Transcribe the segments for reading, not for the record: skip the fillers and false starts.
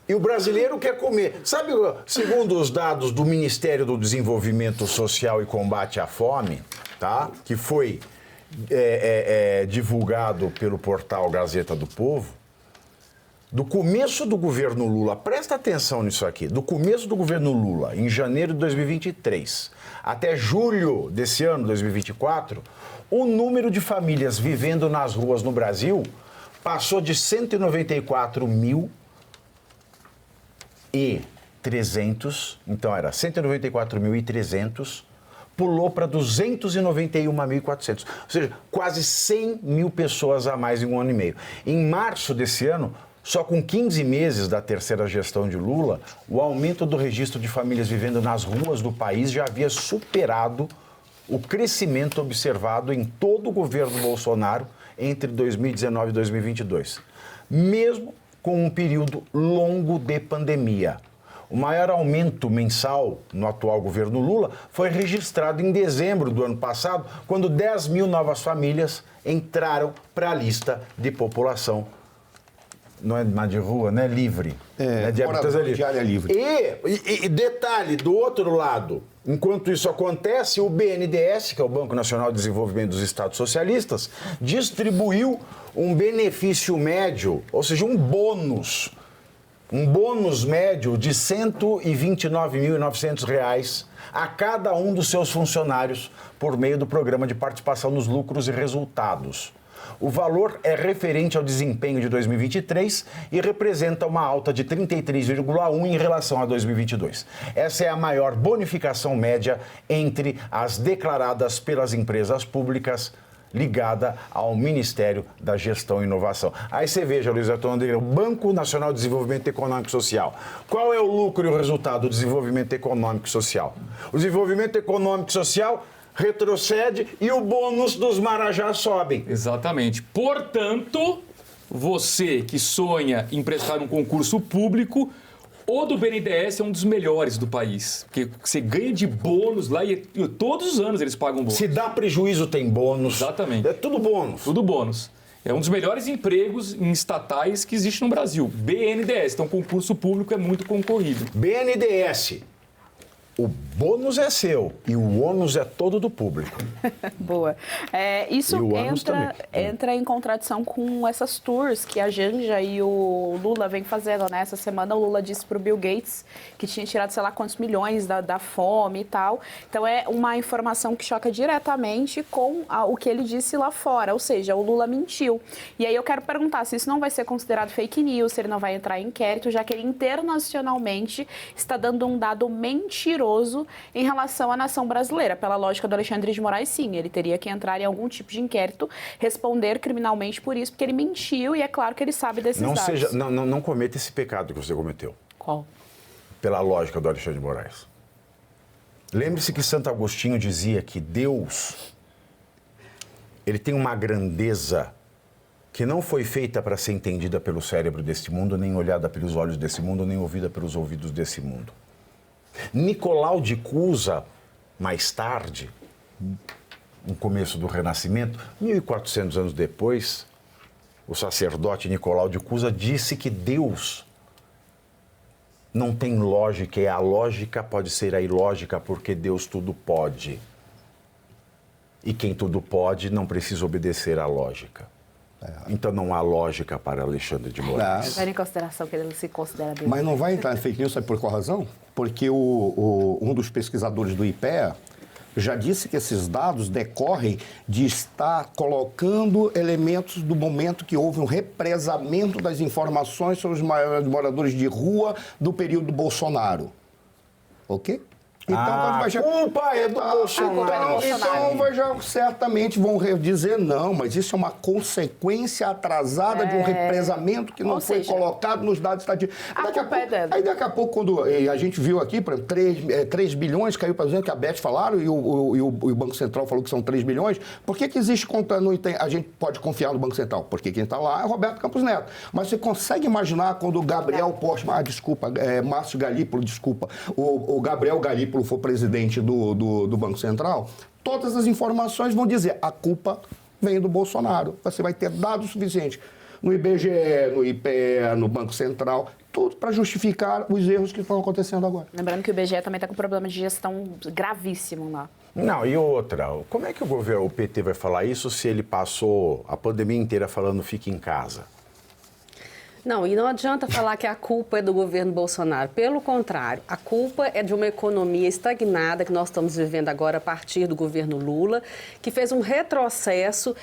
E o brasileiro quer comer. Sabe, segundo os dados do Ministério do Desenvolvimento Social e Combate à Fome, tá? Que foi divulgado pelo portal Gazeta do Povo, do começo do governo Lula, presta atenção nisso aqui, do começo do governo Lula, em janeiro de 2023, até julho desse ano, 2024, o número de famílias vivendo nas ruas no Brasil passou de 194.300, então era 194.300, pulou para 291.400, ou seja, quase 100 mil pessoas a mais em um ano e meio. Em março desse ano, só com 15 meses da terceira gestão de Lula, o aumento do registro de famílias vivendo nas ruas do país já havia superado o crescimento observado em todo o governo Bolsonaro entre 2019 e 2022, mesmo com um período longo de pandemia. O maior aumento mensal no atual governo Lula foi registrado em dezembro do ano passado, quando 10 mil novas famílias entraram para a lista de população. Não é de rua, né? Livre. De habitação livre. De área livre. E detalhe, do outro lado, enquanto isso acontece, o BNDES, que é o Banco Nacional de Desenvolvimento dos Estados Socialistas, distribuiu um benefício médio, ou seja, um bônus médio de R$ 129.900 a cada um dos seus funcionários por meio do Programa de Participação nos Lucros e Resultados. O valor é referente ao desempenho de 2023 e representa uma alta de 33,1% em relação a 2022. Essa é a maior bonificação média entre as declaradas pelas empresas públicas ligada ao Ministério da Gestão e Inovação. Aí você veja, Luiz Antônio, o Banco Nacional de Desenvolvimento Econômico e Social. Qual é o lucro e o resultado do desenvolvimento econômico e social? O desenvolvimento econômico e social retrocede e o bônus dos Marajás sobem. Exatamente. Portanto, você que sonha em prestar um concurso público, o do BNDES é um dos melhores do país. Porque você ganha de bônus lá e todos os anos eles pagam bônus. Se dá prejuízo, tem bônus. Exatamente. É tudo bônus. Tudo bônus. É um dos melhores empregos em estatais que existe no Brasil. BNDES. Então, concurso público é muito concorrido. BNDES. O bônus é seu e o ônus é todo do público. Boa. Isso entra em contradição com essas tours que a Janja e o Lula vêm fazendo, né? Essa semana o Lula disse para o Bill Gates que tinha tirado sei lá quantos milhões da fome e tal. Então é uma informação que choca diretamente com o que ele disse lá fora, ou seja, o Lula mentiu. E aí eu quero perguntar se isso não vai ser considerado fake news, se ele não vai entrar em inquérito, já que ele internacionalmente está dando um dado mentiroso em relação à nação brasileira. Pela lógica do Alexandre de Moraes, sim, ele teria que entrar em algum tipo de inquérito, responder criminalmente por isso, porque ele mentiu e é claro que ele sabe desses dados. Não cometa esse pecado que você cometeu. Qual? Pela lógica do Alexandre de Moraes. Lembre-se que Santo Agostinho dizia que Deus, ele tem uma grandeza que não foi feita para ser entendida pelo cérebro deste mundo, nem olhada pelos olhos desse mundo, nem ouvida pelos ouvidos desse mundo. Nicolau de Cusa, mais tarde, no começo do Renascimento, 1400 anos depois, o sacerdote Nicolau de Cusa disse que Deus não tem lógica e a lógica pode ser a ilógica porque Deus tudo pode. E quem tudo pode não precisa obedecer à lógica. Então não há lógica para Alexandre de Moraes. Levando em consideração que ele se considera Deus. Mas não vai entrar em fake news, sabe por qual razão? Porque um dos pesquisadores do IPEA já disse que esses dados decorrem de estar colocando elementos do momento que houve um represamento das informações sobre os maiores moradores de rua do período Bolsonaro. Ok? Então, a culpa é do Bolsonaro. Então, certamente vão dizer, não, mas isso é uma consequência atrasada de um represamento que não foi colocado nos dados estatísticos. Aí daqui a pouco, quando a gente viu aqui, por exemplo, 3 bilhões, caiu para 200, que a Beth falaram, e o Banco Central falou que são 3 bilhões. Por que existe conta, a gente pode confiar no Banco Central? Porque quem está lá é o Roberto Campos Neto. Mas você consegue imaginar quando o Gabriel Postman, Márcio Galípolo, o Gabriel Galípolo for presidente do Banco Central, todas as informações vão dizer a culpa vem do Bolsonaro. Você vai ter dados suficientes no IBGE, no IPE, no Banco Central, tudo para justificar os erros que estão acontecendo agora. Lembrando que o IBGE também está com problema de gestão gravíssimo lá. Não, e outra, como é que o PT vai falar isso se ele passou a pandemia inteira falando fique em casa? Não, e não adianta falar que a culpa é do governo Bolsonaro. Pelo contrário, a culpa é de uma economia estagnada que nós estamos vivendo agora a partir do governo Lula, que fez um retrocesso,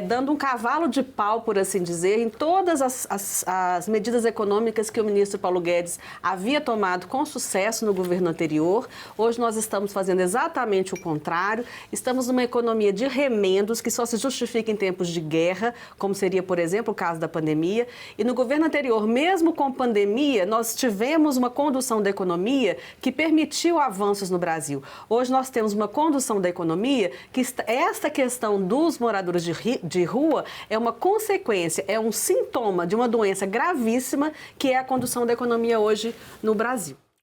dando um cavalo de pau, por assim dizer, em todas as medidas econômicas que o ministro Paulo Guedes havia tomado com sucesso no governo anterior. Hoje nós estamos fazendo exatamente o contrário. Estamos numa economia de remendos que só se justifica em tempos de guerra, como seria, por exemplo, o caso da pandemia. E no governo anterior, mesmo com pandemia, nós tivemos uma condução da economia que permitiu avanços no Brasil. Hoje nós temos uma condução da economia que esta questão dos moradores de rua é uma consequência, é um sintoma de uma doença gravíssima que é a condução da economia hoje no Brasil.